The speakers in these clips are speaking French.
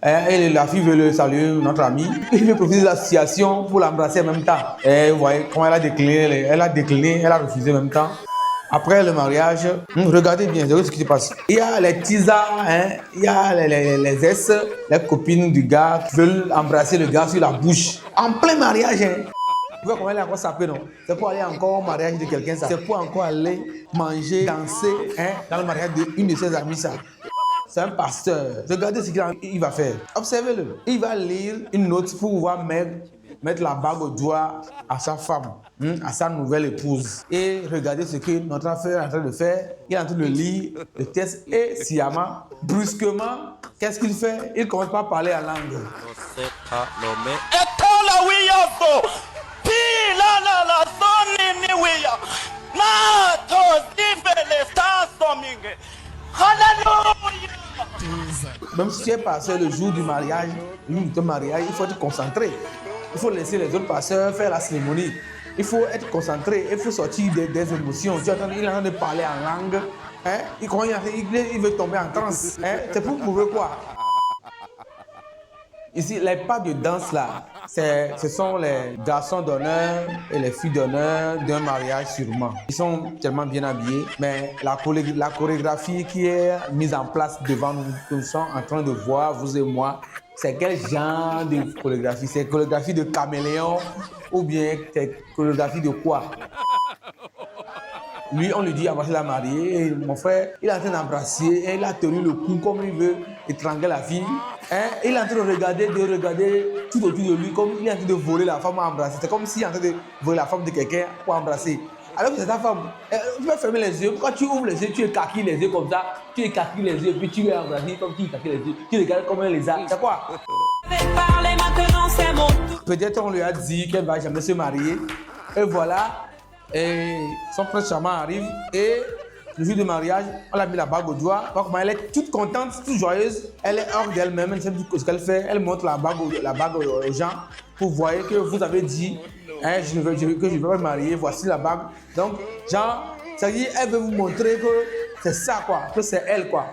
Et la fille veut le saluer, notre ami. Il veut profiter de la situation pour l'embrasser en même temps. Et vous voyez comment elle a décliné, elle a refusé en même temps. Après le mariage, regardez bien, regardez ce qui se passe. Il y a les tisas, il y a les ex, les copines du gars qui veulent embrasser le gars sur la bouche. En plein mariage, hein. Tu vois comment elle est encore sapée, non? C'est pour aller encore au mariage de quelqu'un, ça. C'est pour encore aller manger, danser, dans le mariage d'une de ses amies, ça. C'est un pasteur. Regardez ce qu'il va faire. Observez-le. Il va lire une note pour pouvoir mettre la bague au doigt à sa femme, à sa nouvelle épouse. Et regardez ce que notre frère est en train de faire. Il est en train de lire le texte et sciemment, brusquement, qu'est-ce qu'il fait? Il commence par parler en langue. Même si tu es pasteur le jour du mariage, il faut être concentré. Il faut laisser les autres pasteurs faire la cérémonie. Il faut être concentré, il faut sortir des émotions. Il est en train de parler en langue. Il veut tomber en transe. C'est pour prouver quoi? Ici, les pas de danse là, ce sont les garçons d'honneur et les filles d'honneur d'un mariage sûrement. Ils sont tellement bien habillés, mais la chorégraphie qui est mise en place devant nous, nous sommes en train de voir, vous et moi, c'est quel genre de chorégraphie? C'est chorégraphie de caméléon ou bien c'est chorégraphie de quoi? Lui, on lui dit embrasser la mariée. Et mon frère, il est en train d'embrasser et il a tenu le cou comme il veut étrangler la fille. Il est en train de regarder tout autour de lui comme il est en train de voler la femme à embrasser. C'est comme s'il est en train de voler la femme de quelqu'un pour embrasser. Alors que c'est ta femme. Tu peux fermer les yeux. Quand tu ouvres les yeux, tu écarquilles les yeux comme ça. Tu écarquilles les yeux et puis tu veux embrasser comme tu écarquilles les yeux. Tu regardes comme elle les a. C'est quoi? Peut-être on lui a dit qu'elle ne va jamais se marier. Et voilà. Et son prince charmant arrive et le jour du mariage, on l'a mis la bague au doigt. Donc, elle est toute contente, toute joyeuse. Elle est hors d'elle-même, elle ne sait plus ce qu'elle fait. Elle montre la bague aux gens pour voir que vous avez dit que je ne veux pas me marier. Voici la bague. Donc, genre, ça dit, elle veut vous montrer que c'est ça, quoi, que c'est elle, quoi.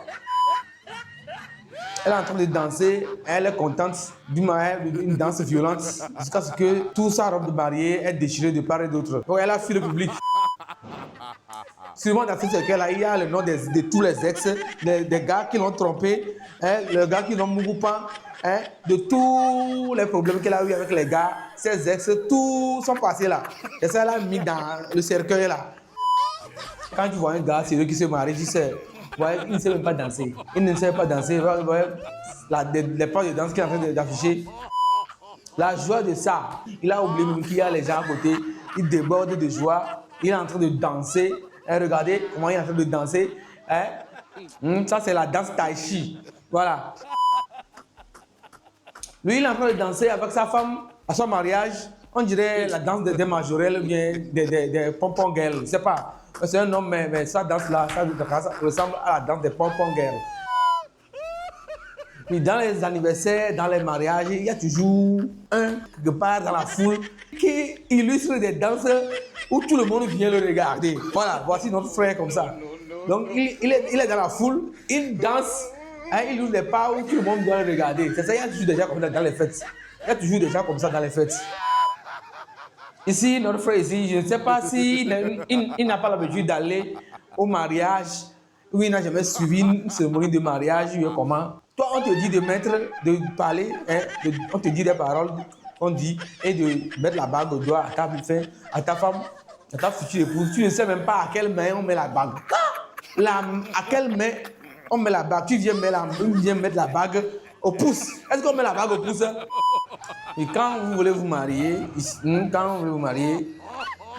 Elle est en train de danser, elle est contente d'une danse violente jusqu'à ce que toute sa robe de mariée est déchirée de part et d'autre. Donc elle a fui le public. Sûrement dans ce cercle-là, il y a le nom de tous les ex, des gars qui l'ont trompé, les gars qui l'ont mougoupan, de tous les problèmes qu'elle a eu avec les gars, ses ex, tous sont passés là. Et ça, elle a mis dans le cercueil là. Quand tu vois un gars sérieux qui se marie, tu sais, ouais, il ne sait même pas danser. Il ne sait pas danser. Ouais, les pas de danse qu'il est en train d'afficher. La joie de ça. Il a oublié même qu'il y a les gens à côté. Il déborde de joie. Il est en train de danser. Regardez comment il est en train de danser. Ça, c'est la danse tai chi. Voilà. Lui, il est en train de danser avec sa femme à son mariage. On dirait la danse des majorelles ou bien des pompon girls. Je ne sais pas. C'est un homme, mais sa danse-là, ça ressemble à la danse des pompon girls. Puis dans les anniversaires, dans les mariages, il y a toujours un quelque part dans la foule qui illustre des danses où tout le monde vient le regarder. Voilà, voici notre frère comme ça. Donc il est dans la foule, il danse, il ouvre des pas où tout le monde doit le regarder. C'est ça, il y a toujours des gens comme ça dans les fêtes. Il y a toujours des gens comme ça dans les fêtes. Ici, notre frère ici, je ne sais pas s'il n'a pas l'habitude d'aller au mariage ou il n'a jamais suivi une cérémonie de mariage ou comment. Toi, on te dit de parler, on te dit des paroles, on dit, et de mettre la bague au doigt à ta femme, à ta future épouse. Tu ne sais même pas à quelle main on met la bague. À quelle main on met la bague? Tu viens mettre la bague au pouce. Est-ce qu'on met la bague au pouce? Et quand vous voulez vous marier,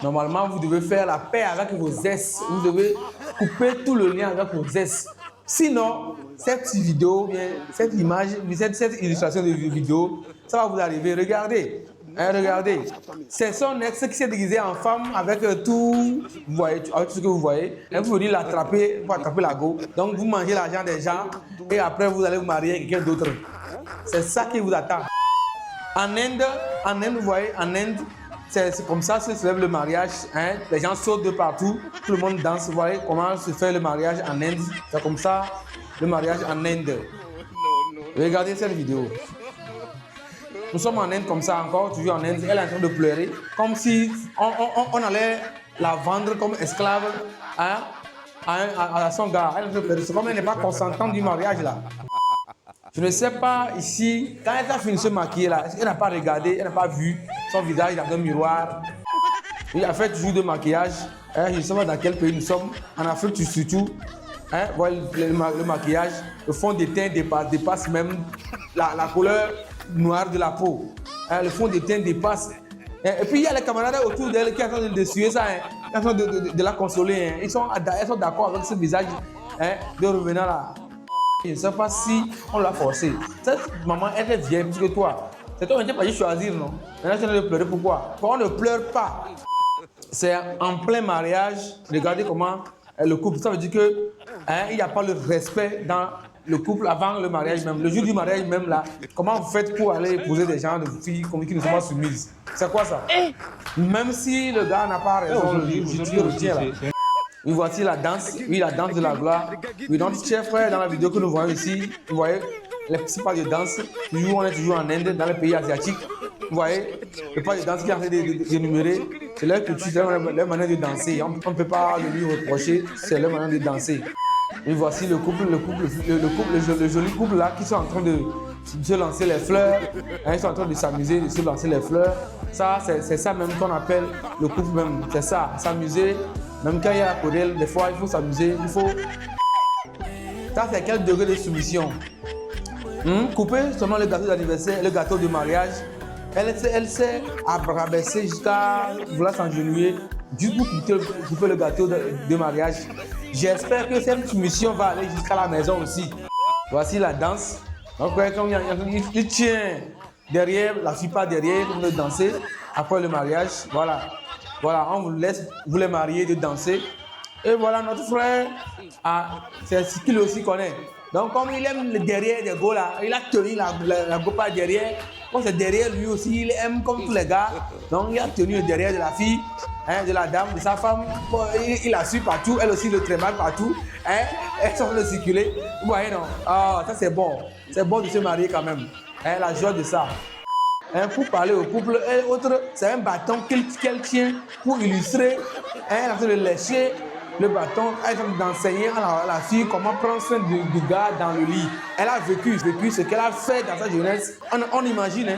normalement, vous devez faire la paix avec vos ex. Vous devez couper tout le lien avec vos ex. Sinon, cette vidéo, cette image, cette illustration de vidéo, ça va vous arriver. Regardez. Regardez. C'est son ex qui s'est déguisé en femme avec tout, vous voyez, avec tout ce que vous voyez. Et vous venez l'attraper pour attraper la go. Donc, vous mangez l'argent des gens et après, vous allez vous marier avec quelqu'un d'autre. C'est ça qui vous attend. En Inde, vous voyez, c'est comme ça que se lève le mariage. Les gens sautent de partout, tout le monde danse. Vous voyez comment se fait le mariage en Inde. C'est comme ça le mariage en Inde. Regardez cette vidéo. Nous sommes en Inde comme ça, encore toujours en Inde. Elle est en train de pleurer, comme si on allait la vendre comme esclave à son gars. Elle est en train de pleurer. C'est comme elle n'est pas consentante du mariage là. Je ne sais pas ici, quand elle a fini de se maquiller là, elle n'a pas regardé, elle n'a pas vu son visage dans un miroir. Il a fait toujours de maquillage. Je ne sais pas dans quel pays nous sommes. En Afrique surtout. Voilà le maquillage. Le fond de teint dépasse même la couleur noire de la peau. Le fond de teint dépasse. Et puis il y a les camarades autour d'elle qui sont en train de suivre ça. Qui sont en train de la consoler. Ils sont d'accord avec ce visage de revenant là. Je ne sais pas si on l'a forcé. Cette maman, elle est vieille plus que toi. C'est toi qui n'as pas dû choisir, non? Maintenant, tu es en train de pleurer. Pourquoi? Pourquoi on ne pleure pas? C'est en plein mariage. Regardez comment le couple, ça veut dire que il n'y a pas le respect dans le couple avant le mariage même. Le jour du mariage même là, comment vous faites pour aller épouser des gens, de filles qui ne sont pas soumises? C'est quoi ça? Même si le gars n'a pas raison, je le retiens là. Oui, voici la danse, oui, la danse de la gloire. Oui, donc, chers frères, dans la vidéo que nous voyons ici, vous voyez les petits pas de danse. Toujours, on est toujours en Inde, dans les pays asiatiques. Vous voyez le pas de danse qui est en train d'énumérer. C'est leur culture, c'est leur manière de danser. On ne peut pas le lui reprocher, c'est leur manière de danser. Et voici le joli couple là qui sont en train de se lancer les fleurs. Ils sont en train de s'amuser, de se lancer les fleurs. Ça, c'est ça même qu'on appelle le couple même. C'est ça, s'amuser. Même quand il y a la querelle, des fois, il faut s'amuser, il faut... Ça, c'est quel degré de soumission? Couper seulement le gâteau d'anniversaire, le gâteau de mariage. Elle s'est rabaissée jusqu'à vouloir s'engenouiller, juste pour couper le gâteau de mariage. J'espère que cette soumission va aller jusqu'à la maison aussi. Voici la danse. Donc, il tient derrière, la fille pas derrière, pour de danser après le mariage. Voilà, on vous laisse, vous les marier, de danser. Et voilà, notre frère, c'est ce qu'il aussi connaît. Donc, comme il aime le derrière des go là, il a tenu la go par derrière. Comme c'est derrière lui aussi, il aime comme tous les gars. Donc, il a tenu le derrière de la fille, de la dame, de sa femme. Bon, il la suit partout, elle aussi le trémale partout. Elles sont en train de circuler. Vous voyez, non? Ah, ça c'est bon. C'est bon de se marier quand même. La joie de ça. Pour parler au couple, et autre, c'est un bâton qu'elle tient pour illustrer. Elle a fait de lécher le bâton, elle a d'enseigner à la fille comment prendre soin du gars dans le lit. Elle a vécu ce qu'elle a fait dans sa jeunesse. On imagine.